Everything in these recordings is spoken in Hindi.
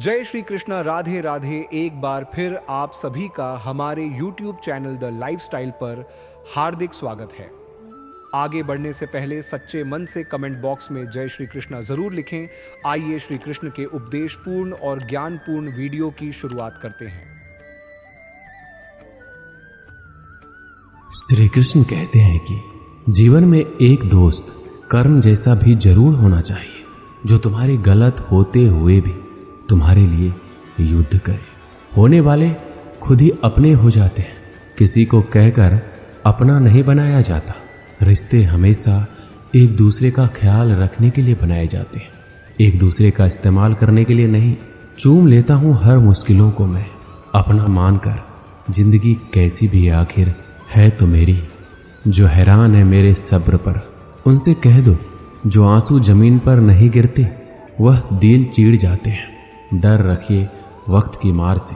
जय श्री कृष्णा, राधे राधे। एक बार फिर आप सभी का हमारे YouTube चैनल द लाइफस्टाइल पर हार्दिक स्वागत है। आगे बढ़ने से पहले सच्चे मन से कमेंट बॉक्स में जय श्री कृष्णा जरूर लिखें। आइए श्री कृष्ण के उपदेशपूर्ण और ज्ञानपूर्ण वीडियो की शुरुआत करते हैं। श्री कृष्ण कहते हैं कि जीवन में एक दोस्त कर्ण जैसा भी जरूर होना चाहिए, जो तुम्हारे गलत होते हुए भी तुम्हारे लिए युद्ध करे। होने वाले खुद ही अपने हो जाते हैं, किसी को कहकर अपना नहीं बनाया जाता। रिश्ते हमेशा एक दूसरे का ख्याल रखने के लिए बनाए जाते हैं, एक दूसरे का इस्तेमाल करने के लिए नहीं। चूम लेता हूं हर मुश्किलों को मैं अपना मानकर, जिंदगी कैसी भी आखिर है तो मेरी। जो हैरान है मेरे सब्र पर, उनसे कह दो जो आंसू जमीन पर नहीं गिरते वह दिल चीड़ जाते हैं। डर रखिए वक्त की मार से,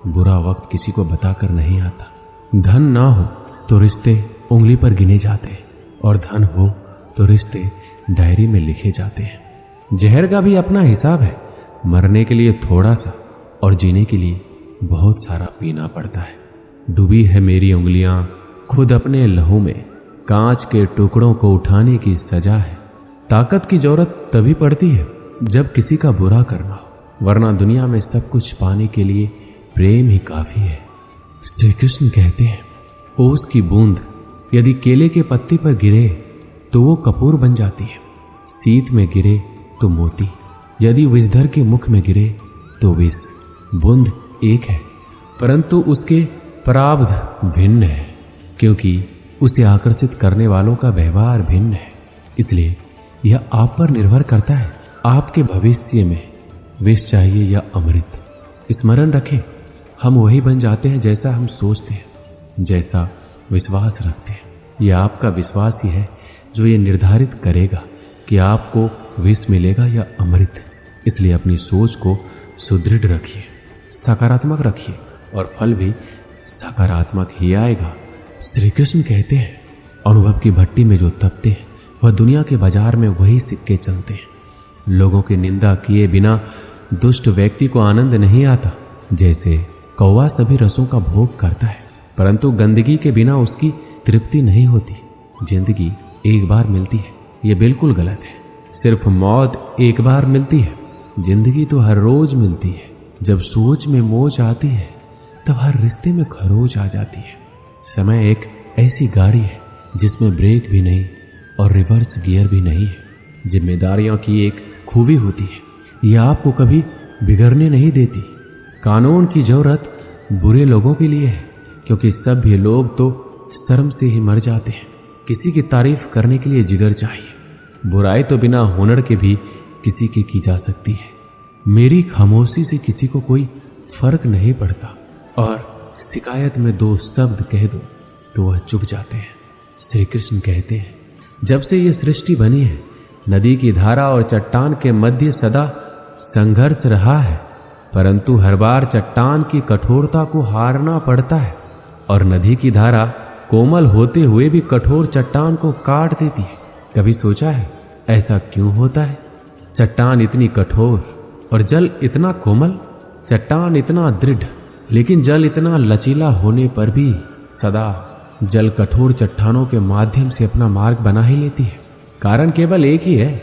बुरा वक्त किसी को बताकर नहीं आता। धन ना हो तो रिश्ते उंगली पर गिने जाते हैं, और धन हो तो रिश्ते डायरी में लिखे जाते हैं। जहर का भी अपना हिसाब है, मरने के लिए थोड़ा सा और जीने के लिए बहुत सारा पीना पड़ता है। डूबी है मेरी उंगलियां खुद अपने लहू में, कांच के टुकड़ों को उठाने की सजा है। ताकत की जरूरत तभी पड़ती है जब किसी का बुरा करना हो, वरना दुनिया में सब कुछ पाने के लिए प्रेम ही काफी है। श्री कृष्ण कहते हैं ओस की बूंद यदि केले के पत्ते पर गिरे तो वो कपूर बन जाती है, सीत में गिरे तो मोती, यदि विषधर के मुख में गिरे तो विष। बूंद एक है परंतु उसके प्रारब्ध भिन्न है, क्योंकि उसे आकर्षित करने वालों का व्यवहार भिन्न है। इसलिए यह आप पर निर्भर करता है, आपके भविष्य में विष चाहिए या अमृत। स्मरण रखें, हम वही बन जाते हैं जैसा हम सोचते हैं, जैसा विश्वास रखते हैं। यह आपका विश्वास ही है जो ये निर्धारित करेगा कि आपको विष मिलेगा या अमृत। इसलिए अपनी सोच को सुदृढ़ रखिए, सकारात्मक रखिए, और फल भी सकारात्मक ही आएगा। श्री कृष्ण कहते हैं अनुभव की भट्टी में जो तपते हैं वह दुनिया के बाजार में वही सिक्के चलते हैं। लोगों की निंदा किए बिना दुष्ट व्यक्ति को आनंद नहीं आता। जैसे कौवा सभी रसों का भोग करता है, परंतु गंदगी के बिना उसकी तृप्ति नहीं होती। जिंदगी एक बार मिलती है, यह बिल्कुल गलत है। सिर्फ मौत एक बार मिलती है, जिंदगी तो हर रोज मिलती है। जब सोच में मोच आती है तब हर रिश्ते में खरोच आ जाती है। समय एक ऐसी गाड़ी है जिसमें ब्रेक भी नहीं और रिवर्स गियर भी नहीं है। जिम्मेदारियों की एक खूबी होती है, यह आपको कभी बिगड़ने नहीं देती। कानून की जरूरत बुरे लोगों के लिए है, क्योंकि सभ्य लोग तो शर्म से ही मर जाते हैं। किसी की तारीफ करने के लिए जिगर चाहिए। बुराई तो बिना हुनर के भी किसी की जा सकती है। मेरी खामोशी से किसी को कोई फर्क नहीं पड़ता, और शिकायत में दो शब्द कह दो तो वह चुप जाते हैं। श्री कृष्ण कहते हैं जब से ये सृष्टि बनी है, नदी की धारा और चट्टान के मध्य सदा संघर्ष रहा है, परंतु हर बार चट्टान की कठोरता को हारना पड़ता है, और नदी की धारा कोमल होते हुए भी कठोर चट्टान को काट देती है। कभी सोचा है ऐसा क्यों होता है? चट्टान इतनी कठोर और जल इतना कोमल, चट्टान इतना दृढ़ लेकिन जल इतना लचीला होने पर भी सदा जल कठोर चट्टानों के माध्यम से अपना मार्ग बना ही लेती है। कारण केवल एक ही है,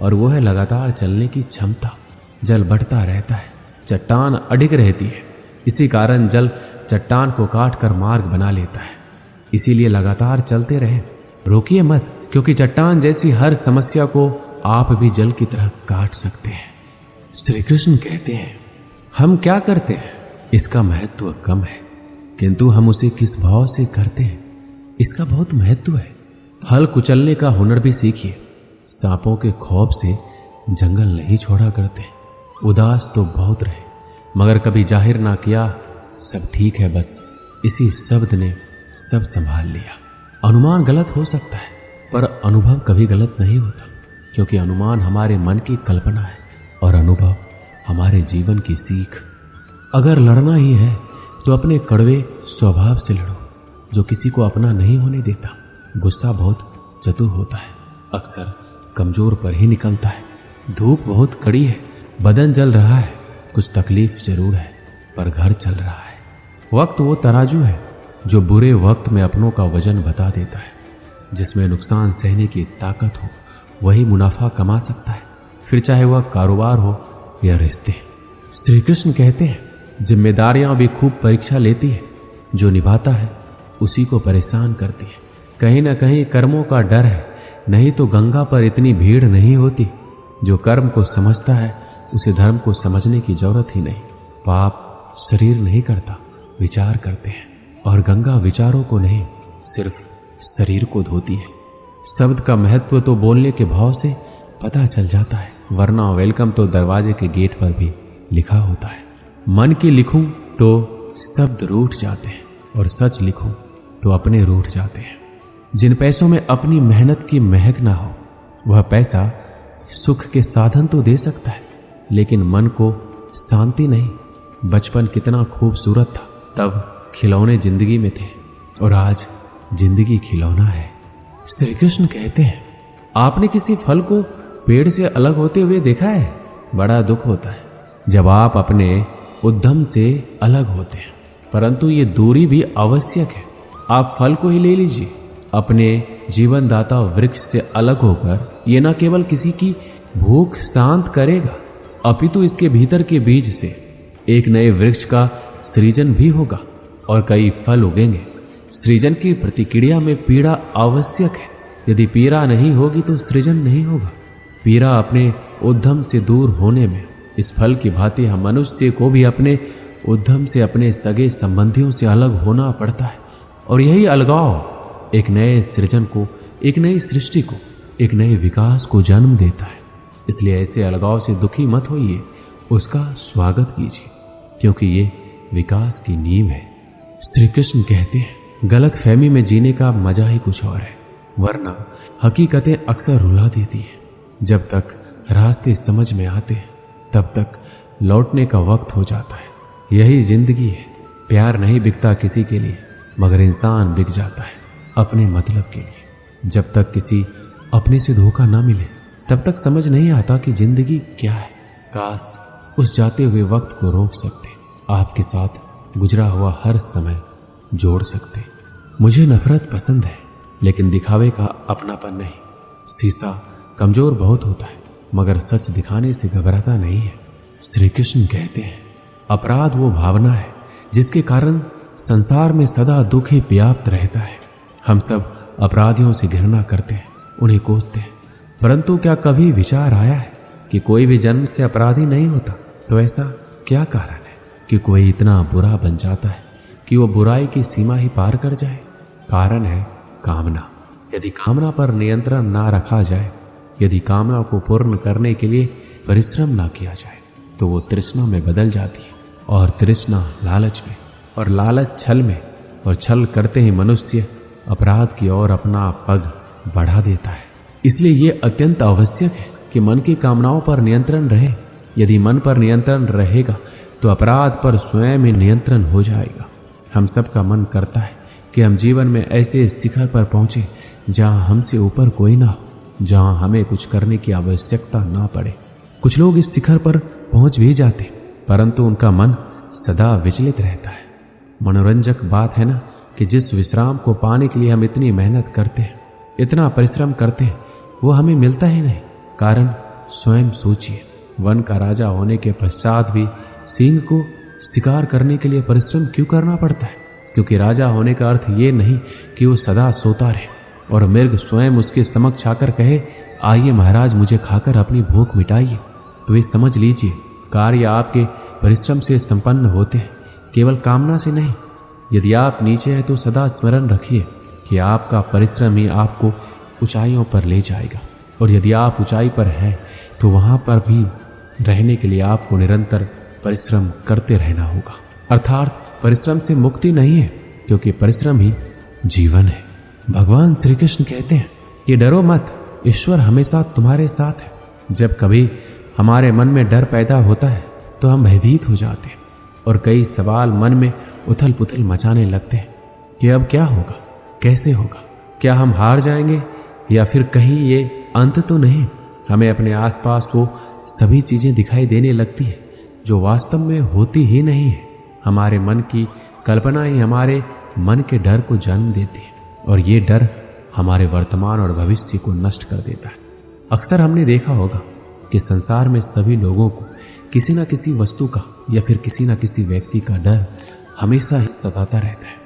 और वो है लगातार चलने की क्षमता। जल बढ़ता रहता है, चट्टान अडिग रहती है। इसी कारण जल चट्टान को काट कर मार्ग बना लेता है। इसीलिए लगातार चलते रहें, रोकिए मत, क्योंकि चट्टान जैसी हर समस्या को आप भी जल की तरह काट सकते हैं। श्री कृष्ण कहते हैं हम क्या करते हैं इसका महत्व कम है, किंतु हम उसे किस भाव से करते हैं इसका बहुत महत्व है। हल कुचलने का हुनर भी सीखिए। सांपों के खौफ से जंगल नहीं छोड़ा करते। उदास तो बहुत रहे मगर कभी जाहिर ना किया सब ठीक है, बस इसी शब्द ने सब संभाल लिया। अनुमान गलत हो सकता है, पर अनुभव कभी गलत नहीं होता, क्योंकि अनुमान हमारे मन की कल्पना है और अनुभव हमारे जीवन की सीख। अगर लड़ना ही है तो अपने कड़वे स्वभाव से लड़ो, जो किसी को अपना नहीं होने देता। गुस्सा बहुत चतुर होता है, अक्सर कमजोर पर ही निकलता है। धूप बहुत कड़ी है, बदन जल रहा है, कुछ तकलीफ जरूर है, पर घर चल रहा है। वक्त वो तराजू है जो बुरे वक्त में अपनों का वजन बता देता है। जिसमें नुकसान सहने की ताकत हो वही मुनाफा कमा सकता है, फिर चाहे वह कारोबार हो या रिश्ते। श्री कृष्ण कहते हैं जिम्मेदारियां भी खूब परीक्षा लेती है, जो निभाता है उसी को परेशान करती है। कहीं ना कहीं कर्मों का डर है, नहीं तो गंगा पर इतनी भीड़ नहीं होती। जो कर्म को समझता है उसे धर्म को समझने की जरूरत ही नहीं। पाप शरीर नहीं करता, विचार करते हैं, और गंगा विचारों को नहीं सिर्फ शरीर को धोती है। शब्द का महत्व तो बोलने के भाव से पता चल जाता है, वरना वेलकम तो दरवाजे के गेट पर भी लिखा होता है। मन की लिखूं तो शब्द रूठ जाते हैं, और सच लिखूं तो अपने रूठ जाते हैं। जिन पैसों में अपनी मेहनत की महक ना हो, वह पैसा सुख के साधन तो दे सकता है, लेकिन मन को शांति नहीं। बचपन कितना खूबसूरत था, तब खिलौने जिंदगी में थे, और आज जिंदगी खिलौना है। श्री कृष्ण कहते हैं आपने किसी फल को पेड़ से अलग होते हुए देखा है? बड़ा दुख होता है जब आप अपने उद्यम से अलग होते हैं, परंतु ये दूरी भी आवश्यक है। आप फल को ही ले लीजिए। अपने जीवनदाता वृक्ष से अलग होकर ये न केवल किसी की भूख शांत करेगा, अपितु इसके भीतर के बीज से एक नए वृक्ष का सृजन भी होगा और कई फल उगेंगे। सृजन की प्रतिक्रिया में पीड़ा आवश्यक है। यदि पीड़ा नहीं होगी तो सृजन नहीं होगा। पीड़ा अपने उद्यम से दूर होने में, इस फल की भांति हम मनुष्य को भी अपने उद्यम से, अपने सगे संबंधियों से अलग होना पड़ता है। और यही अलगाव एक नए सृजन को, एक नई सृष्टि को, एक नए विकास को जन्म देता है। इसलिए ऐसे अलगाव से दुखी मत होइए, उसका स्वागत कीजिए, क्योंकि ये विकास की नींव है। श्री कृष्ण कहते हैं गलत फहमी में जीने का मजा ही कुछ और है, वरना हकीकतें अक्सर रुला देती हैं। जब तक रास्ते समझ में आते हैं तब तक लौटने का वक्त हो जाता है। यही जिंदगी है। प्यार नहीं बिकता किसी के लिए, मगर इंसान बिक जाता है अपने मतलब के लिए। जब तक किसी अपने से धोखा ना मिले तब तक समझ नहीं आता कि जिंदगी क्या है। काश उस जाते हुए वक्त को रोक सकते, आपके साथ गुजरा हुआ हर समय जोड़ सकते। मुझे नफरत पसंद है, लेकिन दिखावे का अपनापन नहीं। शीशा कमजोर बहुत होता है, मगर सच दिखाने से घबराता नहीं है। श्री कृष्ण कहते हैं अपराध वो भावना है जिसके कारण संसार में सदा दुख ही व्याप्त रहता है। हम सब अपराधियों से घृणा करते हैं, उन्हें कोसते हैं, परंतु क्या कभी विचार आया है कि कोई भी जन्म से अपराधी नहीं होता? तो ऐसा क्या कारण है कि कोई इतना बुरा बन जाता है कि वो बुराई की सीमा ही पार कर जाए? कारण है कामना। यदि कामना पर नियंत्रण ना रखा जाए, यदि कामना को पूर्ण करने के लिए परिश्रम ना किया जाए, तो वो तृष्णा में बदल जाती है, और तृष्णा लालच में, और लालच छल में, और छल करते ही मनुष्य अपराध की ओर अपना पग बढ़ा देता है। इसलिए ये अत्यंत आवश्यक है कि मन की कामनाओं पर नियंत्रण रहे। यदि मन पर नियंत्रण रहेगा तो अपराध पर स्वयं ही नियंत्रण हो जाएगा। हम सबका मन करता है कि हम जीवन में ऐसे शिखर पर पहुंचे जहां हमसे ऊपर कोई ना हो, जहां हमें कुछ करने की आवश्यकता ना पड़े। कुछ लोग इस शिखर पर पहुंच भी जाते, परंतु उनका मन सदा विचलित रहता है। मनोरंजक बात है ना कि जिस विश्राम को पाने के लिए हम इतनी मेहनत करते हैं, इतना परिश्रम करते हैं, वो हमें मिलता ही नहीं। कारण स्वयं सोचिए, वन का राजा होने के पश्चात भी सिंह को शिकार करने के लिए परिश्रम क्यों करना पड़ता है? क्योंकि राजा होने का अर्थ ये नहीं कि वो सदा सोता रहे और मृग स्वयं उसके समक्ष आकर कहे आइए महाराज मुझे खाकर अपनी भूख मिटाइए। तो ये समझ लीजिए कार्य आपके परिश्रम से संपन्न होते हैं, केवल कामना से नहीं। यदि आप नीचे हैं तो सदा स्मरण रखिए कि आपका परिश्रम ही आपको ऊंचाइयों पर ले जाएगा, और यदि आप ऊंचाई पर हैं तो वहां पर भी रहने के लिए आपको निरंतर परिश्रम करते रहना होगा। अर्थात परिश्रम से मुक्ति नहीं है, क्योंकि परिश्रम ही जीवन है। भगवान श्री कृष्ण कहते हैं कि डरो मत, ईश्वर हमेशा तुम्हारे साथ है। जब कभी हमारे मन में डर पैदा होता है तो हम भयभीत हो जाते हैं और कई सवाल मन में उथल पुथल मचाने लगते हैं कि अब क्या होगा, कैसे होगा, क्या हम हार जाएंगे या फिर कहीं ये अंत तो नहीं। हमें अपने आसपास वो सभी चीजें दिखाई देने लगती है जो वास्तव में होती ही नहीं है। हमारे मन की कल्पना ही हमारे मन के डर को जन्म देती है और ये डर हमारे वर्तमान और भविष्य को नष्ट कर देता है। अक्सर हमने देखा होगा कि संसार में सभी लोगों को किसी न किसी वस्तु का या फिर किसी न किसी व्यक्ति का डर हमेशा ही सताता रहता है,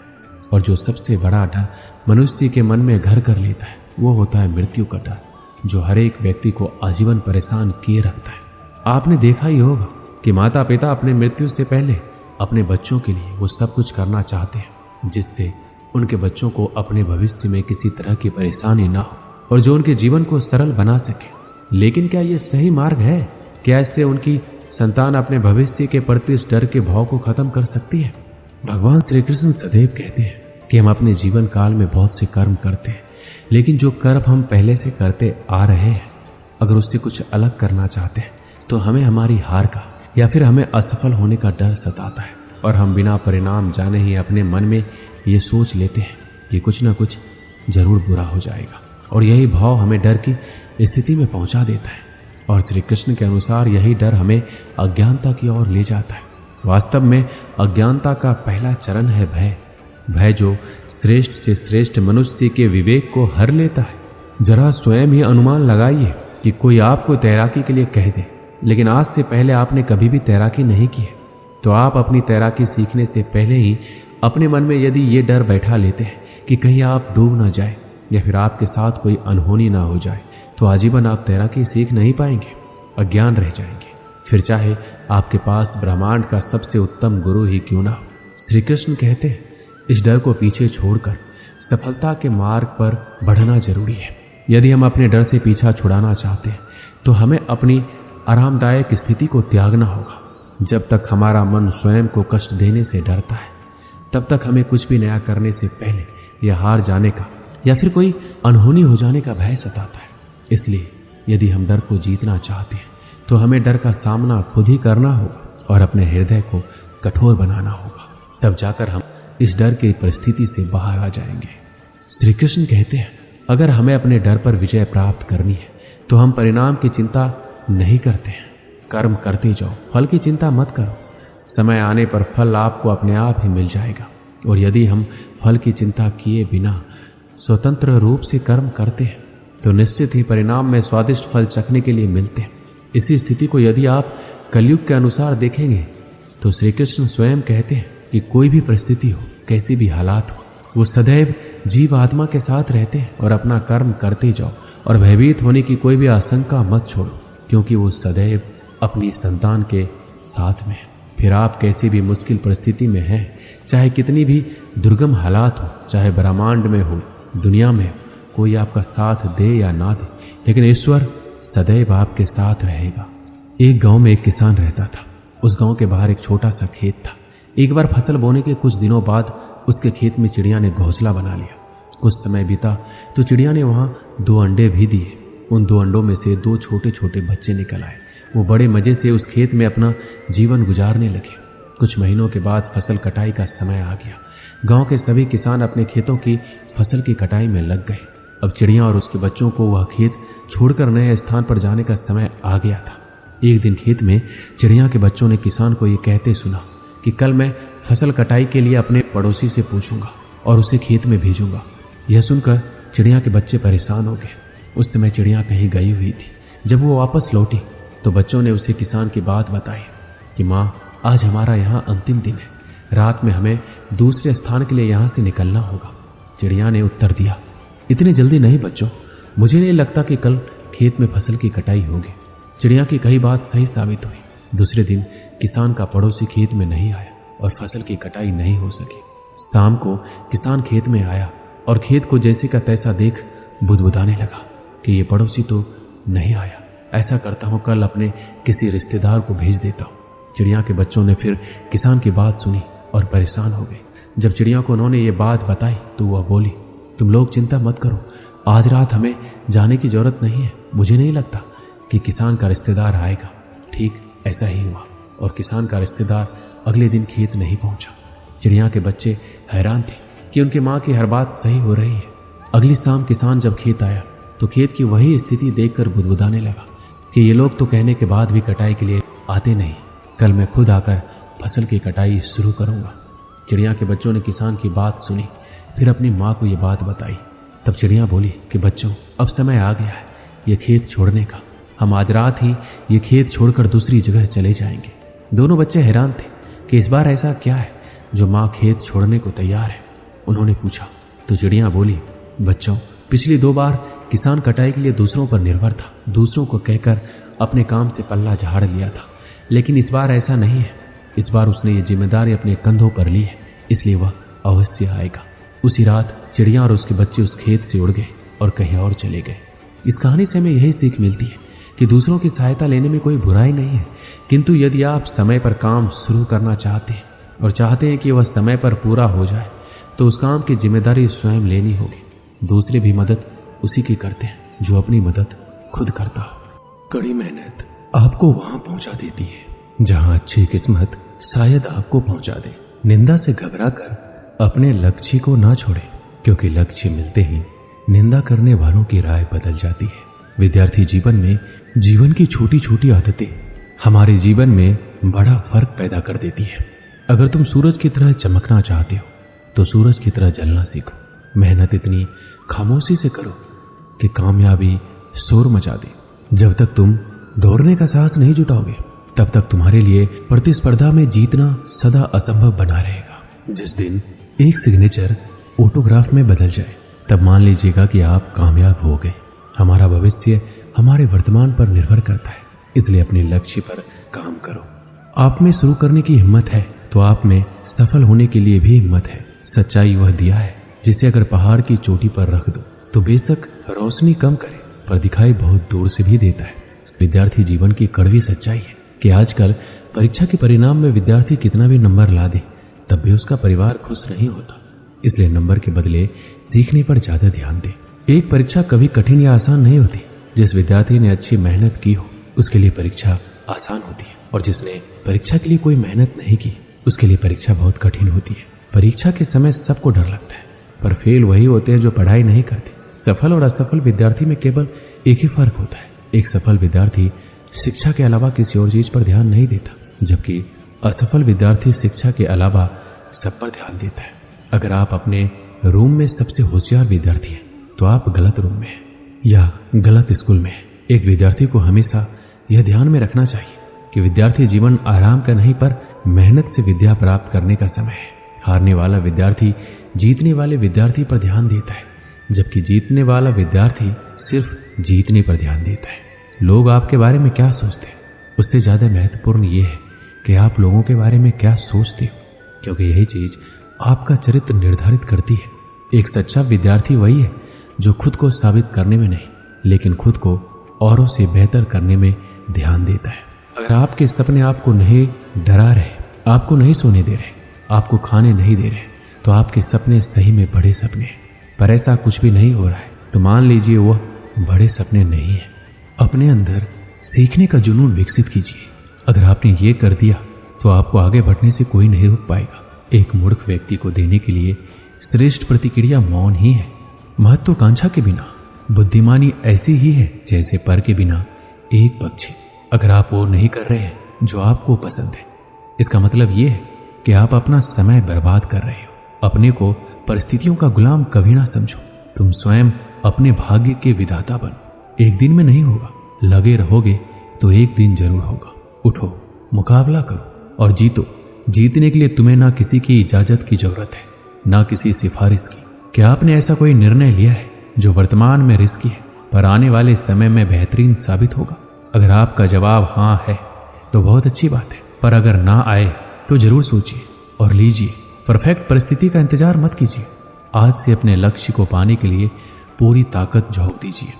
और जो सबसे बड़ा डर मनुष्य के मन में घर कर लेता है वो होता है मृत्यु का डर, जो हर एक व्यक्ति को आजीवन परेशान किए रखता है। आपने देखा ही होगा कि माता पिता अपने मृत्यु से पहले अपने बच्चों के लिए वो सब कुछ करना चाहते हैं जिससे उनके बच्चों को अपने भविष्य में किसी तरह की परेशानी ना हो और जो उनके जीवन को सरल बना सके। लेकिन क्या ये सही मार्ग है? क्या इससे उनकी संतान अपने भविष्य के प्रति इस डर के भाव को खत्म कर सकती है? भगवान श्री कृष्ण सदैव कहते हैं कि हम अपने जीवन काल में बहुत से कर्म करते हैं, लेकिन जो कर्म हम पहले से करते आ रहे हैं अगर उससे कुछ अलग करना चाहते हैं तो हमें हमारी हार का या फिर हमें असफल होने का डर सताता है और हम बिना परिणाम जाने ही अपने मन में ये सोच लेते हैं कि कुछ ना कुछ जरूर बुरा हो जाएगा, और यही भाव हमें डर की स्थिति में पहुंचा देता है। और श्री कृष्ण के अनुसार यही डर हमें अज्ञानता की ओर ले जाता है। वास्तव में अज्ञानता का पहला चरण है भय, भय जो श्रेष्ठ से श्रेष्ठ मनुष्य के विवेक को हर लेता है। जरा स्वयं ही अनुमान लगाइए कि कोई आपको तैराकी के लिए कह दे, लेकिन आज से पहले आपने कभी भी तैराकी नहीं की है, तो आप अपनी तैराकी सीखने से पहले ही अपने मन में यदि ये डर बैठा लेते हैं कि कहीं आप डूब ना जाए या फिर आपके साथ कोई अनहोनी ना हो जाए, तो आजीवन आप तैराकी सीख नहीं पाएंगे, अज्ञान रह जाएंगे। फिर चाहे आपके पास ब्रह्मांड का सबसे उत्तम गुरु ही क्यों ना हो। श्री कृष्ण कहते हैं इस डर को पीछे छोड़कर सफलता के मार्ग पर बढ़ना जरूरी है। यदि हम अपने डर से पीछा छुड़ाना चाहते हैं तो हमें अपनी आरामदायक स्थिति को त्यागना होगा। जब तक हमारा मन स्वयं को कष्ट देने से डरता है तब तक हमें कुछ भी नया करने से पहले या हार जाने का या फिर कोई अनहोनी हो जाने का भय सताता है। इसलिए यदि हम डर को जीतना चाहते हैं तो हमें डर का सामना खुद ही करना होगा और अपने हृदय को कठोर बनाना होगा। तब जाकर हम इस डर की परिस्थिति से बाहर आ जाएंगे। श्री कृष्ण कहते हैं अगर हमें अपने डर पर विजय प्राप्त करनी है तो हम परिणाम की चिंता नहीं करते हैं, कर्म करते जाओ, फल की चिंता मत करो। समय आने पर फल आपको अपने आप ही मिल जाएगा। और यदि हम फल की चिंता किए बिना स्वतंत्र रूप से कर्म करते हैं तो निश्चित ही परिणाम में स्वादिष्ट फल चखने के लिए मिलते हैं। इसी स्थिति को यदि आप कलयुग के अनुसार देखेंगे तो श्री कृष्ण स्वयं कहते हैं कि कोई भी परिस्थिति हो, कैसी भी हालात हो, वो सदैव जीव आत्मा के साथ रहते हैं और अपना कर्म करते जाओ और भयभीत होने की कोई भी आशंका मत छोड़ो, क्योंकि वो सदैव अपनी संतान के साथ में है। फिर आप कैसी भी मुश्किल परिस्थिति में हैं, चाहे कितनी भी दुर्गम हालात हो, चाहे ब्रह्मांड में हो, दुनिया में हो, कोई आपका साथ दे या ना दे, लेकिन ईश्वर सदैव आपके साथ रहेगा। एक गांव में एक किसान रहता था। उस गांव के बाहर एक छोटा सा खेत था। एक बार फसल बोने के कुछ दिनों बाद उसके खेत में चिड़िया ने घोंसला बना लिया। कुछ समय बीता तो चिड़िया ने वहां 2 अंडे भी दिए। उन 2 अंडों में से 2 छोटे छोटे बच्चे निकल आए। वो बड़े मजे से उस खेत में अपना जीवन गुजारने लगे। कुछ महीनों के बाद फसल कटाई का समय आ गया। गांव के सभी किसान अपने खेतों की फसल की कटाई में लग गए। अब चिड़िया और उसके बच्चों को वह खेत छोड़कर नए स्थान पर जाने का समय आ गया था। एक दिन खेत में चिड़िया के बच्चों ने किसान को ये कहते सुना कि कल मैं फसल कटाई के लिए अपने पड़ोसी से पूछूंगा और उसे खेत में भेजूंगा। यह सुनकर चिड़िया के बच्चे परेशान हो गए। उस समय चिड़िया कहीं गई हुई थी। जब वो वापस लौटी तो बच्चों ने उसे किसान की बात बताई कि माँ, आज हमारा यहाँ अंतिम दिन है, रात में हमें दूसरे स्थान के लिए यहाँ से निकलना होगा। चिड़िया ने उत्तर दिया, इतनी जल्दी नहीं बच्चों, मुझे नहीं लगता कि कल खेत में फसल की कटाई होगी। चिड़िया की कही बात सही साबित हुई। दूसरे दिन किसान का पड़ोसी खेत में नहीं आया और फसल की कटाई नहीं हो सकी। शाम को किसान खेत में आया और खेत को जैसे का तैसा देख बुदबुदाने लगा कि ये पड़ोसी तो नहीं आया। ऐसा करता हूँ कल अपने किसी रिश्तेदार को भेज देता हूँ। चिड़िया के बच्चों ने फिर किसान की बात सुनी और परेशान हो गए। जब चिड़िया को उन्होंने ये बात बताई तो वह बोली, तुम लोग चिंता मत करो, आज रात हमें जाने की जरूरत नहीं है। मुझे नहीं लगता कि किसान का रिश्तेदार आएगा। ठीक ऐसा ही हुआ और किसान का रिश्तेदार अगले दिन खेत नहीं पहुंचा। चिड़िया के बच्चे हैरान थे कि उनकी माँ की हर बात सही हो रही है। अगली शाम किसान जब खेत आया तो खेत की वही स्थिति देखकर बुदबुदाने लगा कि ये लोग तो कहने के बाद भी कटाई के लिए आते नहीं। कल मैं खुद आकर फसल की कटाई शुरू करूंगा। चिड़िया के बच्चों ने किसान की बात सुनी, फिर अपनी माँ को ये बात बताई। तब चिड़िया बोली कि बच्चों, अब समय आ गया है ये खेत छोड़ने का। हम आज रात ही ये खेत छोड़कर दूसरी जगह चले जाएंगे। दोनों बच्चे हैरान थे कि इस बार ऐसा क्या है जो माँ खेत छोड़ने को तैयार है। उन्होंने पूछा तो चिड़िया बोली, बच्चों, पिछली 2 बार किसान कटाई के लिए दूसरों पर निर्भर था, दूसरों को कहकर अपने काम से पल्ला झाड़ लिया था, लेकिन इस बार ऐसा नहीं है। इस बार उसने ये जिम्मेदारी अपने कंधों पर ली है, इसलिए वह अवश्य आएगा। उसी रात चिड़िया और उसके बच्चे उस खेत से उड़ गए और कहीं और चले गए। इस कहानी से हमें यही सीख मिलती है कि दूसरों की सहायता लेने में कोई बुराई नहीं है, किंतु यदि आप समय पर काम शुरू करना चाहते हैं और चाहते हैं कि वह समय पर पूरा हो जाए, तो उस काम की जिम्मेदारी स्वयं लेनी होगी। दूसरे भी मदद उसी की करते हैं जो अपनी मदद खुद करता हो। कड़ी मेहनत आपको वहां पहुंचा देती है जहां अच्छी किस्मत शायद आपको पहुंचा दे। निंदा से घबराकर अपने लक्ष्य को ना छोड़े, क्योंकि लक्ष्य मिलते ही निंदा करने वालों की राय बदल जाती है। विद्यार्थी जीवन में जीवन की छोटी छोटी आदतें हमारे जीवन में बड़ा फर्क पैदा कर देती है। अगर तुम सूरज की तरह चमकना चाहते हो तो सूरज की तरह जलना सीखो। मेहनत इतनी खामोशी से करो कि कामयाबी शोर मचा दे। जब तक तुम दौड़ने का साहस नहीं जुटाओगे, तब तक तुम्हारे लिए प्रतिस्पर्धा में जीतना सदा असंभव बना रहेगा। जिस दिन एक सिग्नेचर ऑटोग्राफ में बदल जाए, तब मान लीजिएगा कि आप कामयाब हो गए। हमारा भविष्य हमारे वर्तमान पर निर्भर करता है, इसलिए अपने लक्ष्य पर काम करो। आप में शुरू करने की हिम्मत है तो आप में सफल होने के लिए भी हिम्मत है। सच्चाई वह दिया है जिसे अगर पहाड़ की चोटी पर रख दो तो बेशक रोशनी कम करे, पर दिखाई बहुत दूर से भी देता है। विद्यार्थी जीवन की कड़वी सच्चाई है कि आजकल परीक्षा के परिणाम में विद्यार्थी कितना भी नंबर ला दे, तब भी उसका परिवार खुश नहीं होता। इसलिए नंबर के बदले सीखने पर ज्यादा ध्यान दे। एक परीक्षा कभी कठिन या आसान नहीं होती। जिस विद्यार्थी ने अच्छी मेहनत की हो उसके लिए परीक्षा आसान होती है, और जिसने परीक्षा के लिए कोई मेहनत नहीं की उसके लिए परीक्षा बहुत कठिन होती है। परीक्षा के समय सबको डर लगता है, पर फेल वही होते हैं जो पढ़ाई नहीं करते। सफल और असफल विद्यार्थी में केवल एक ही फर्क होता है। एक सफल विद्यार्थी शिक्षा के अलावा किसी और चीज पर ध्यान नहीं देता, जबकि असफल विद्यार्थी शिक्षा के अलावा सब पर ध्यान देता है। अगर आप अपने रूम में सबसे होशियार विद्यार्थी हैं तो आप गलत रूम में हैं या गलत स्कूल में हैं। एक विद्यार्थी को हमेशा यह ध्यान में रखना चाहिए कि विद्यार्थी जीवन आराम का नहीं, पर मेहनत से विद्या प्राप्त करने का समय है। हारने वाला विद्यार्थी जीतने वाले विद्यार्थी पर ध्यान देता है, जबकि जीतने वाला विद्यार्थी सिर्फ जीतने पर ध्यान देता है। लोग आपके बारे में क्या सोचते हैं, उससे ज्यादा महत्वपूर्ण यह है कि आप लोगों के बारे में क्या सोचते हो, क्योंकि यही चीज आपका चरित्र निर्धारित करती है। एक सच्चा विद्यार्थी वही है जो खुद को साबित करने में नहीं, लेकिन खुद को औरों से बेहतर करने में ध्यान देता है। अगर आपके सपने आपको नहीं डरा रहे, आपको नहीं सोने दे रहे, आपको खाने नहीं दे रहे, तो आपके सपने सही में बड़े सपने हैं। पर ऐसा कुछ भी नहीं हो रहा है तो मान लीजिए वह बड़े सपने नहीं है। अपने अंदर सीखने का जुनून विकसित कीजिए। अगर आपने ये कर दिया तो आपको आगे बढ़ने से कोई नहीं रोक पाएगा। एक मूर्ख व्यक्ति को देने के लिए श्रेष्ठ प्रतिक्रिया मौन ही है। महत्वाकांक्षा के बिना बुद्धिमानी ऐसी ही है जैसे पर के बिना एक पक्षी। अगर आप वो नहीं कर रहे हैं जो आपको पसंद है, इसका मतलब ये है कि आप अपना समय बर्बाद कर रहे हो। अपने को परिस्थितियों का गुलाम कभी ना समझो। तुम स्वयं अपने भाग्य के विधाता बनो। एक दिन में नहीं होगा, लगे रहोगे तो एक दिन जरूर होगा। उठो, मुकाबला करो और जीतो। जीतने के लिए तुम्हें ना किसी की इजाजत की जरूरत है, ना किसी सिफारिश की। क्या आपने ऐसा कोई निर्णय लिया है जो वर्तमान में रिस्की है पर आने वाले समय में बेहतरीन साबित होगा? अगर आपका जवाब हाँ है तो बहुत अच्छी बात है, पर अगर ना आए तो जरूर सोचिए और लीजिए। परफेक्ट परिस्थिति का इंतजार मत कीजिए। आज से अपने लक्ष्य को पाने के लिए पूरी ताकत झोंक दीजिए।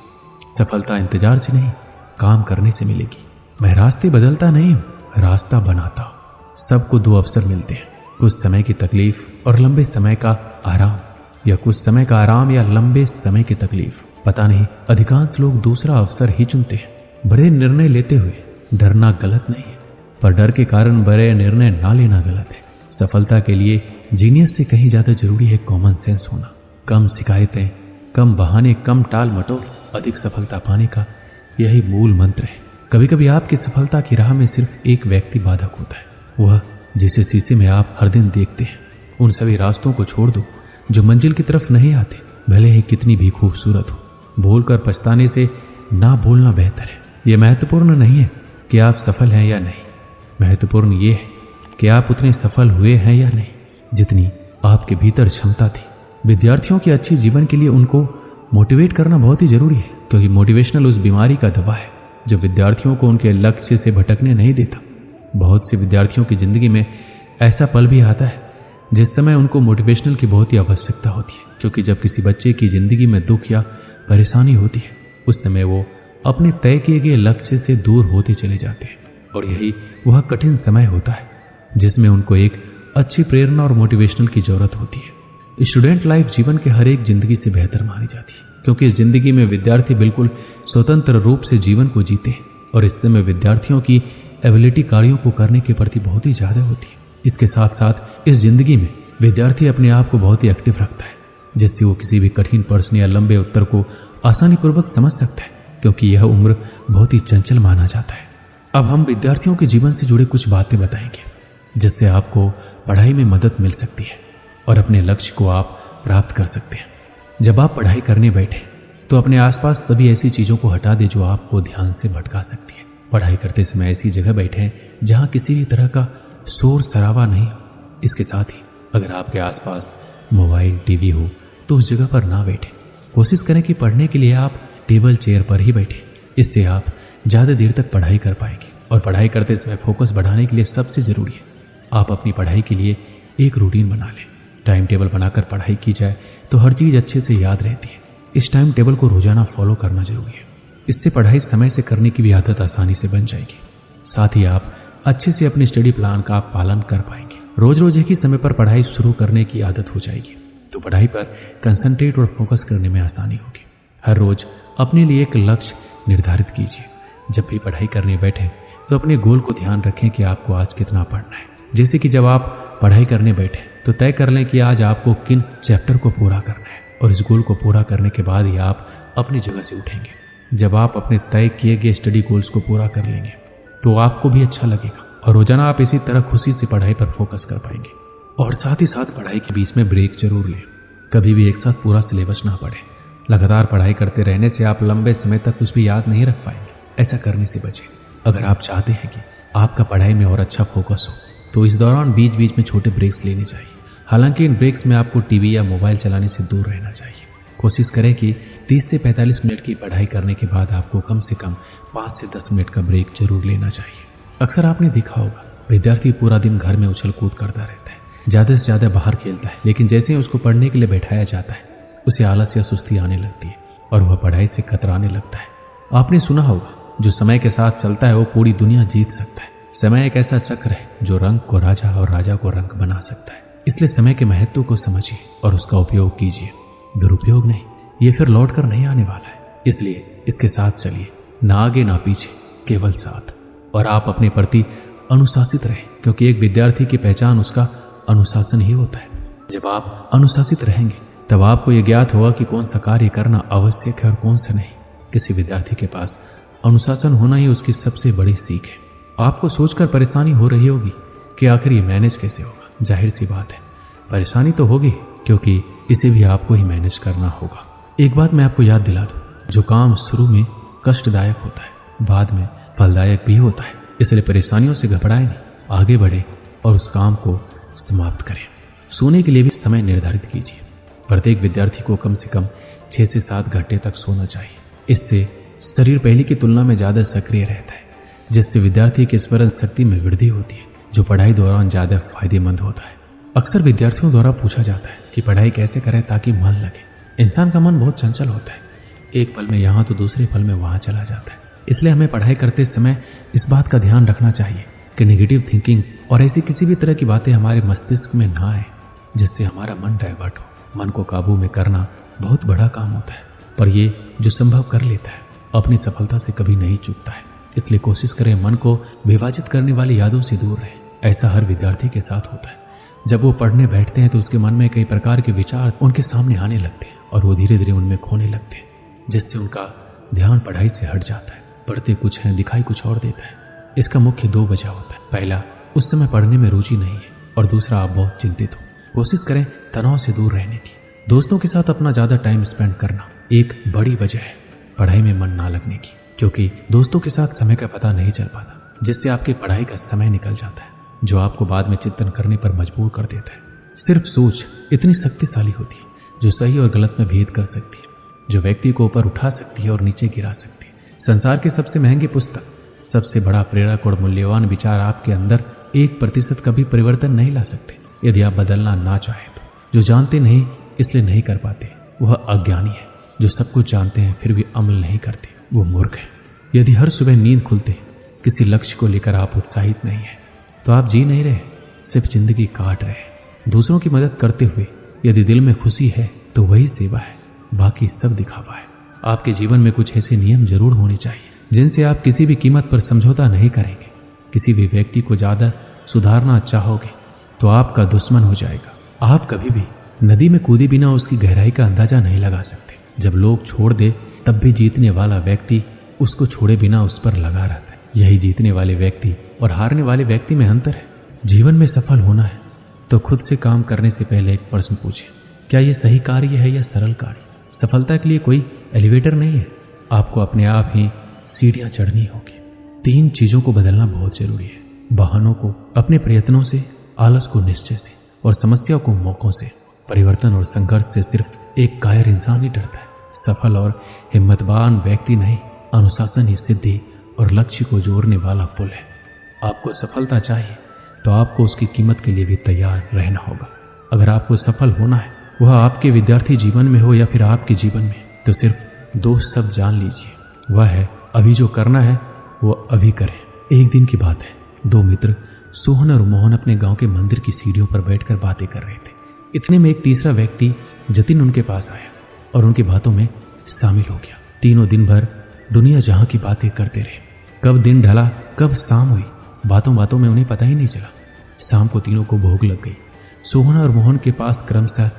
सफलता इंतजार से नहीं, काम करने से मिलेगी। मैं रास्ते बदलता नहीं हूं, रास्ता बनाता हूं। सबको 2 अवसर मिलते हैं, कुछ समय की तकलीफ और लंबे समय का आराम, या कुछ समय का आराम या लंबे समय की तकलीफ। पता नहीं, अधिकांश लोग दूसरा अवसर ही चुनते हैं। बड़े निर्णय लेते हुए डरना गलत नहीं है, पर डर के कारण बड़े निर्णय ना लेना गलत है। सफलता के लिए जीनियस से कहीं ज्यादा जरूरी है कॉमन सेंस होना। कम शिकायतें, कम बहाने, कम टाल मटोल, अधिक सफलता पाने का यही मूल मंत्र है। कभी कभी आपकी सफलता की राह में सिर्फ एक व्यक्ति बाधक होता है, वह जिसे शीशे में आप हर दिन देखते हैं। उन सभी रास्तों को छोड़ दो जो मंजिल की तरफ नहीं आते, भले ही कितनी भी खूबसूरत हो। बोलकर पछताने से ना बोलना बेहतर है। यह महत्वपूर्ण नहीं है कि आप सफल हैं या नहीं, महत्वपूर्ण यह है कि आप उतने सफल हुए हैं या नहीं जितनी आपके भीतर क्षमता थी। विद्यार्थियों के अच्छे जीवन के लिए उनको मोटिवेट करना बहुत ही जरूरी है, क्योंकि मोटिवेशनल उस बीमारी का दवा है जो विद्यार्थियों को उनके लक्ष्य से भटकने नहीं देता। बहुत से विद्यार्थियों की जिंदगी में ऐसा पल भी आता है जिस समय उनको मोटिवेशनल की बहुत ही आवश्यकता होती है, क्योंकि जब किसी बच्चे की जिंदगी में दुख या परेशानी होती है उस समय वो अपने तय किए गए लक्ष्य से दूर होते चले जाते हैं, और यही वह कठिन समय होता है जिसमें उनको एक अच्छी प्रेरणा और मोटिवेशनल की जरूरत होती है। स्टूडेंट लाइफ जीवन के हर एक जिंदगी से बेहतर मानी जाती है, क्योंकि इस जिंदगी में विद्यार्थी बिल्कुल स्वतंत्र रूप से जीवन को जीते हैं, और इस समय विद्यार्थियों की एबिलिटी कार्यों को करने के प्रति बहुत ही ज्यादा होती है। इसके साथ साथ इस जिंदगी में विद्यार्थी अपने आप को बहुत ही एक्टिव रखता है, जिससे वो किसी भी कठिन प्रश्न या लंबे उत्तर को आसानी पूर्वक समझ सकता है, क्योंकि यह उम्र बहुत ही चंचल माना जाता है। अब हम विद्यार्थियों के जीवन से जुड़े कुछ बातें बताएंगे जिससे आपको पढ़ाई में मदद मिल सकती है और अपने लक्ष्य को आप प्राप्त कर सकते हैं। जब आप पढ़ाई करने बैठे तो अपने आसपास सभी ऐसी चीजों को हटा दें जो आपको ध्यान से भटका सकती है। पढ़ाई करते समय ऐसी जगह बैठें जहां किसी भी तरह का शोर शराबा नहीं हो। इसके साथ ही अगर आपके आसपास मोबाइल टीवी हो तो उस जगह पर ना बैठें। कोशिश करें कि पढ़ने के लिए आप टेबल चेयर पर ही बैठें। इससे आप ज़्यादा देर तक पढ़ाई कर पाएंगे, और पढ़ाई करते समय फोकस बढ़ाने के लिए सबसे ज़रूरी है आप अपनी पढ़ाई के लिए एक रूटीन बना लें। टाइम टेबल बनाकर पढ़ाई की जाए तो हर चीज़ अच्छे से याद रहती है। इस टाइम टेबल को रोजाना फॉलो करना जरूरी है। इससे पढ़ाई समय से करने की भी आदत आसानी से बन जाएगी। साथ ही आप अच्छे से अपने स्टडी प्लान का पालन कर पाएंगे। रोज रोज एक ही समय पर पढ़ाई शुरू करने की आदत हो जाएगी तो पढ़ाई पर कंसंट्रेट और फोकस करने में आसानी होगी। हर रोज अपने लिए एक लक्ष्य निर्धारित कीजिए। जब भी पढ़ाई करने बैठे तो अपने गोल को ध्यान रखें कि आपको आज कितना पढ़ना है। जैसे कि जब आप पढ़ाई करने बैठे तो तय कर लें कि आज आपको किन चैप्टर को पूरा करना है, और इस गोल को पूरा करने के बाद ही आप अपनी जगह से उठेंगे। जब आप अपने तय किए गए स्टडी गोल्स को पूरा कर लेंगे तो आपको भी अच्छा लगेगा, और रोजाना आप इसी तरह खुशी से पढ़ाई पर फोकस कर पाएंगे। और साथ ही साथ पढ़ाई के बीच में ब्रेक जरूर लें। कभी भी एक साथ पूरा सिलेबस ना पढ़े। लगातार पढ़ाई करते रहने से आप लंबे समय तक कुछ भी याद नहीं रख पाएंगे। ऐसा करने से बचें। अगर आप चाहते हैं कि आपका पढ़ाई में और अच्छा फोकस हो तो इस दौरान बीच बीच में छोटे ब्रेक्स लेने चाहिए। हालांकि इन ब्रेक्स में आपको टीवी या मोबाइल चलाने से दूर रहना चाहिए। कोशिश करें कि 30 से 45 मिनट की पढ़ाई करने के बाद आपको कम से कम 5 से 10 मिनट का ब्रेक जरूर लेना चाहिए। अक्सर आपने देखा होगा विद्यार्थी पूरा दिन घर में उछल कूद करता रहता है, ज़्यादा से ज़्यादा बाहर खेलता है, लेकिन जैसे ही उसको पढ़ने के लिए बैठाया जाता है उसे आलस या सुस्ती आने लगती है और वह पढ़ाई से कतराने लगता है। आपने सुना होगा जो समय के साथ चलता है वो पूरी दुनिया जीत सकता है। समय एक ऐसा चक्र है जो रंग को राजा और राजा को रंग बना सकता है। इसलिए समय के महत्व को समझिए और उसका उपयोग कीजिए, दुरुपयोग नहीं। ये फिर लौट कर नहीं आने वाला है, इसलिए इसके साथ चलिए, ना आगे ना पीछे, केवल साथ। और आप अपने प्रति अनुशासित रहें, क्योंकि एक विद्यार्थी की पहचान उसका अनुशासन ही होता है। जब आप अनुशासित रहेंगे तब आपको यह ज्ञात होगा कि कौन सा कार्य करना आवश्यक है और कौन सा नहीं। किसी विद्यार्थी के पास अनुशासन होना ही उसकी सबसे बड़ी सीख है। आपको सोचकर परेशानी हो रही होगी कि आखिर ये मैनेज कैसे होगा। जाहिर सी बात है, परेशानी तो होगी, क्योंकि इसे भी आपको ही मैनेज करना होगा। एक बात मैं आपको याद दिला दूं, जो काम शुरू में कष्टदायक होता है बाद में फलदायक भी होता है। इसलिए परेशानियों से घबराएं नहीं, आगे बढ़े और उस काम को समाप्त करें। सोने के लिए भी समय निर्धारित कीजिए। प्रत्येक विद्यार्थी को कम से कम 6 से 7 घंटे तक सोना चाहिए। इससे शरीर पहले की तुलना में ज़्यादा सक्रिय रहता है, जिससे विद्यार्थी की स्मरण शक्ति में वृद्धि होती है, जो पढ़ाई दौरान ज़्यादा फायदेमंद होता है। अक्सर विद्यार्थियों द्वारा पूछा जाता है कि पढ़ाई कैसे करें ताकि मन लगे। इंसान का मन बहुत चंचल होता है, एक पल में यहाँ तो दूसरे पल में वहाँ चला जाता है। इसलिए हमें पढ़ाई करते समय इस बात का ध्यान रखना चाहिए कि नेगेटिव थिंकिंग और ऐसी किसी भी तरह की बातें हमारे मस्तिष्क में ना आए जिससे हमारा मन डाइवर्ट हो। मन को काबू में करना बहुत बड़ा काम होता है, पर ये जो संभव कर लेता है अपनी सफलता से कभी नहीं चूकता है। इसलिए कोशिश करें मन को विभाजित करने वाली यादों से दूर रहें। ऐसा हर विद्यार्थी के साथ होता है। जब वो पढ़ने बैठते हैं तो उसके मन में कई प्रकार के विचार उनके सामने आने लगते हैं और वो धीरे धीरे उनमें खोने लगते हैं, जिससे उनका ध्यान पढ़ाई से हट जाता है। पढ़ते कुछ है, दिखाई कुछ और देता है। इसका मुख्य 2 वजह होता है। पहला, उस समय पढ़ने में रुचि नहीं है, और दूसरा, आप बहुत चिंतित हो। कोशिश करें तनाव से दूर रहने की। दोस्तों के साथ अपना ज़्यादा टाइम स्पेंड करना एक बड़ी वजह है पढ़ाई में मन ना लगने की, क्योंकि दोस्तों के साथ समय का पता नहीं चल पाता, जिससे आपकी पढ़ाई का समय निकल जाता है, जो आपको बाद में चिंतन करने पर मजबूर कर देता है। सिर्फ सोच इतनी शक्तिशाली होती है जो सही और गलत में भेद कर सकती है, जो व्यक्ति को ऊपर उठा सकती है और नीचे गिरा सकती है। संसार की सबसे महंगी पुस्तक, सबसे बड़ा प्रेरक और मूल्यवान विचार आपके अंदर 1% कभी परिवर्तन नहीं ला सकते यदि आप बदलना ना चाहें तो। जो जानते नहीं इसलिए नहीं कर पाते, वह अज्ञानी है। जो सब कुछ जानते हैं फिर भी अमल नहीं करते, वो मूर्ख है। यदि हर सुबह नींद खुलते किसी लक्ष्य को लेकर आप उत्साहित नहीं हैं, तो आप जी नहीं रहे, सिर्फ जिंदगी काट रहे हैं। दूसरों की मदद करते हुए यदि दिल में खुशी है तो वही सेवा है, बाकी सब दिखावा है। आपके जीवन में कुछ ऐसे नियम जरूर होने चाहिए जिनसे आप किसी भी कीमत पर समझौता नहीं करेंगे। किसी भी व्यक्ति को ज्यादा सुधारना चाहोगे तो आपका दुश्मन हो जाएगा। आप कभी भी नदी में कूदे बिना उसकी गहराई का अंदाजा नहीं लगा सकते। जब लोग छोड़ दे तब भी जीतने वाला व्यक्ति उसको छोड़े बिना उस पर लगा रहता है। यही जीतने वाले व्यक्ति और हारने वाले व्यक्ति में अंतर है। जीवन में सफल होना है तो खुद से काम करने से पहले एक प्रश्न पूछें, क्या यह सही कार्य है या सरल कार्य? सफलता के लिए कोई एलिवेटर नहीं है, आपको अपने आप ही सीढ़ियां चढ़नी होगी। 3 चीजों को बदलना बहुत जरूरी है। बहानों को अपने प्रयत्नों से, आलस को निश्चय से, और समस्या को मौकों से। परिवर्तन और संघर्ष से सिर्फ एक कायर इंसान ही डरता है। सफल और हिम्मतवान व्यक्ति नहीं, अनुशासन ही सिद्धि और लक्ष्य को जोड़ने वाला पुल है। आपको सफलता चाहिए तो आपको उसकी कीमत के लिए भी तैयार रहना होगा। अगर आपको सफल होना है, वह आपके विद्यार्थी जीवन में हो या फिर आपके जीवन में, तो सिर्फ 2 शब्द जान लीजिए, वह है अभी जो करना है वो अभी करें। एक दिन की बात है, 2 मित्र सोहन और मोहन अपने गांव के मंदिर की सीढ़ियों पर बैठकर बातें कर रहे थे। इतने में एक तीसरा व्यक्ति जतिन उनके पास आया और उनकी बातों में शामिल हो गया। तीनों दिन भर दुनिया जहां की बातें करते रहे। कब दिन ढला, कब शाम हुई, बातों बातों में उन्हें पता ही नहीं चला। शाम को तीनों को भूख लग गई। सोहन और मोहन के पास क्रमशः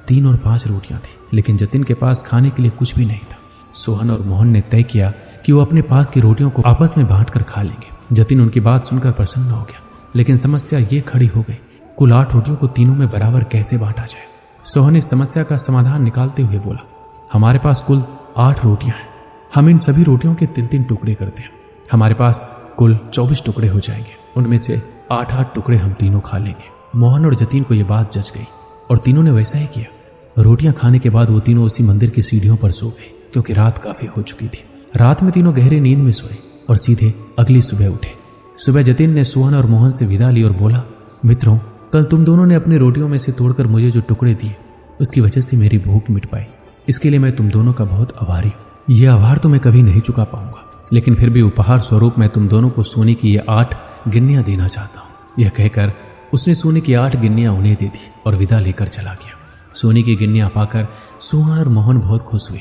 3 और 5 रोटियां थी, लेकिन जतिन के पास खाने के लिए कुछ भी नहीं था। सोहन और मोहन ने तय किया कि वो अपने पास की रोटियों को आपस में बांटकर खा लेंगे। जतिन उनकी बात सुनकर प्रसन्न हो गया, लेकिन समस्या ये खड़ी हो गई, कुल 8 रोटियों को तीनों में बराबर कैसे बांटा जाए। सोहन इस समस्या का समाधान निकालते हुए बोला, हमारे पास कुल 8 रोटियां हैं, हम इन सभी रोटियों के 3-3 टुकड़े करते हैं। हमारे पास कुल 24 टुकड़े हो जाएंगे, उनमें से 8-8 टुकड़े हम तीनों खा लेंगे। मोहन और जतिन को यह बात जच गई और तीनों ने वैसा ही किया। रोटियां खाने के बाद वो तीनों उसी मंदिर की सीढ़ियों पर सो गए, क्योंकि रात काफी हो चुकी थी। रात में तीनों गहरी नींद में सोए और सीधे अगली सुबह उठे। सुबह जतिन ने सोहन और मोहन से विदा ली और बोला, मित्रों, कल तुम दोनों ने अपनी रोटियों में से तोड़कर मुझे जो टुकड़े दिए, उसकी वजह से मेरी भूख मिट पाई। इसके लिए मैं तुम दोनों का बहुत आभारी हूँ। यह आभार तो मैं कभी नहीं चुका पाऊंगा, लेकिन फिर भी उपहार स्वरूप मैं तुम दोनों को सोने की ये 8 गिन्नियां देना चाहता हूँ। यह कहकर उसने सोने की 8 गिन्नियां उन्हें दे दी और विदा लेकर चला गया। सोने की गिन्नियां पाकर सोहन और मोहन बहुत खुश हुए।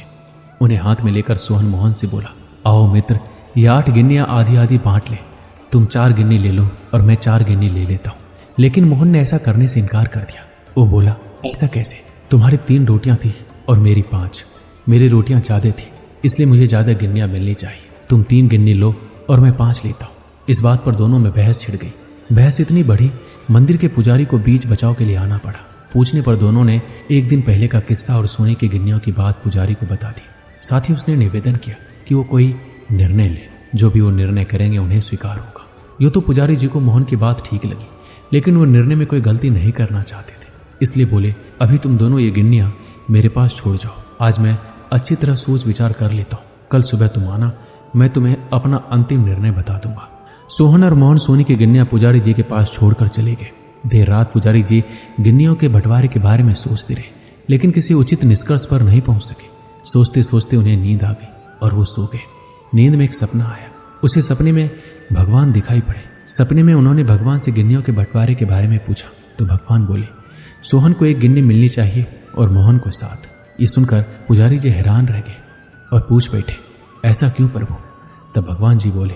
उन्हें हाथ में लेकर सोहन मोहन से बोला, आओ मित्र, ये 8 गिन्नियां आधी आधी बांट ले। तुम 4 गिन्नी ले लो और मैं 4 गिन्नी ले लेता हूँ। लेकिन मोहन ने ऐसा करने से इनकार कर दिया। वो बोला, ऐसा कैसे? तुम्हारी 3 रोटियां थी और मेरी 5। मेरी रोटियां ज्यादा थी, इसलिए मुझे ज्यादा गिन्नियां मिलनी चाहिए। तुम 3 गिन्नी लो और मैं 5 लेता हूँ। इस बात पर दोनों में बहस छिड़ गई। बहस इतनी बढ़ी, मंदिर के पुजारी को बीच बचाव के लिए आना पड़ा। पूछने पर दोनों ने एक दिन पहले का किस्सा और सोने की गिन्नियों की बात पुजारी को बता दी। साथ ही उसने निवेदन किया कि वो कोई निर्णय ले, जो भी वो निर्णय करेंगे उन्हें स्वीकार होगा। यूं तो पुजारी जी को मोहन की बात ठीक लगी, लेकिन वो निर्णय में कोई गलती नहीं करना चाहते थे, इसलिए बोले, अभी तुम दोनों ये गिन्नियां मेरे पास छोड़ जाओ। आज मैं अच्छी तरह सोच विचार कर लेता हूँ। कल सुबह तुम आना, मैं तुम्हें अपना अंतिम निर्णय बता दूंगा। सोहन और मोहन सोने की गिन्नियां पुजारी जी के पास छोड़कर चले गए। देर रात पुजारी जी गिन्नियों के बंटवारे के बारे में सोचते रहे, लेकिन किसी उचित निष्कर्ष पर नहीं पहुंच सके। सोचते सोचते उन्हें नींद आ गई और वो सो गए। नींद में एक सपना आया। उसे सपने में भगवान दिखाई पड़े। सपने में उन्होंने भगवान से गिन्नियों के बंटवारे के बारे में पूछा तो भगवान बोले, सोहन को 1 गिन्नी मिलनी चाहिए और मोहन को 7। ये सुनकर पुजारी जी हैरान रह गए और पूछ बैठे, ऐसा क्यों प्रभु? तब भगवान जी बोले,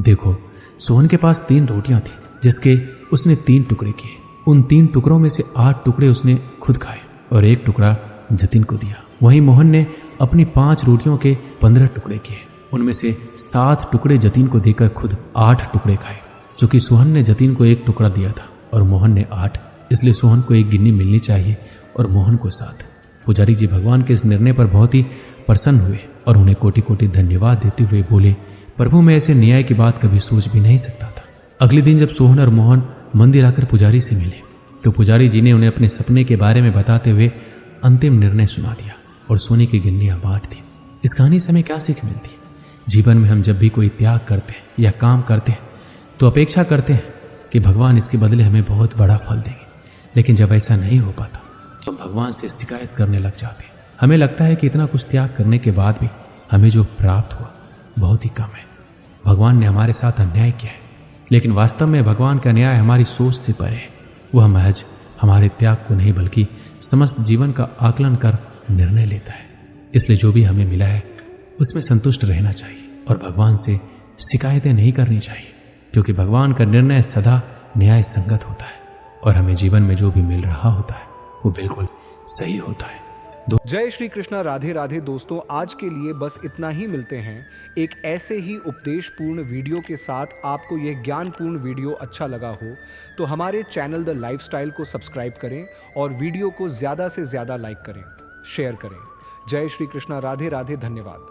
देखो, सोहन के पास 3 रोटियां थी, जिसके उसने 3 टुकड़े किए। उन 3 टुकड़ों में से 8 टुकड़े उसने खुद खाए और 1 टुकड़ा जतिन को दिया। वहीं मोहन ने अपनी 5 रोटियों के 15 टुकड़े किए उनमें से 7 टुकड़े जतीन को देकर खुद 8 टुकड़े खाए, चूंकि सोहन ने जतीन को 1 टुकड़ा दिया था और मोहन ने 8, इसलिए सोहन को 1 गिन्नी मिलनी चाहिए और मोहन को 7। पुजारी जी भगवान के इस निर्णय पर बहुत ही प्रसन्न हुए और उन्हें कोटि कोटि धन्यवाद देते हुए बोले, प्रभु मैं ऐसे न्याय की बात कभी सोच भी नहीं सकता था। अगले दिन जब सोहन और मोहन मंदिर आकर पुजारी से मिले तो पुजारी जी ने उन्हें अपने सपने के बारे में बताते हुए अंतिम निर्णय सुना दिया और सोने की गिन्नियां बांट दी। इस कहानी से हमें क्या सीख मिलती है? जीवन में हम जब भी कोई त्याग करते हैं या काम करते हैं तो अपेक्षा करते हैं कि भगवान इसके बदले हमें बहुत बड़ा फल देंगे, लेकिन जब ऐसा नहीं हो पाता तो हम भगवान से शिकायत करने लग जाते हैं। हमें लगता है कि इतना कुछ त्याग करने के बाद भी हमें जो प्राप्त हुआ बहुत ही कम है। भगवान ने हमारे साथ अन्याय किया है, लेकिन वास्तव में भगवान का न्याय हमारी सोच से परे है। वह महज हमारे त्याग को नहीं बल्कि समस्त जीवन का आकलन कर निर्णय लेता है। इसलिए जो भी हमें मिला है उसमें संतुष्ट रहना चाहिए और भगवान से शिकायतें नहीं करनी चाहिए, क्योंकि भगवान का निर्णय सदा न्याय संगत होता है और हमें जीवन में जो भी मिल रहा होता है वो बिल्कुल सही होता है। जय श्री कृष्णा, राधे राधे। दोस्तों, आज के लिए बस इतना ही। मिलते हैं एक ऐसे ही उपदेशपूर्ण वीडियो के साथ। आपको यह ज्ञानपूर्ण वीडियो अच्छा लगा हो तो हमारे चैनल द लाइफस्टाइल को सब्सक्राइब करें और वीडियो को ज़्यादा से ज़्यादा लाइक करें, शेयर करें। जय श्री कृष्णा, राधे राधे, धन्यवाद।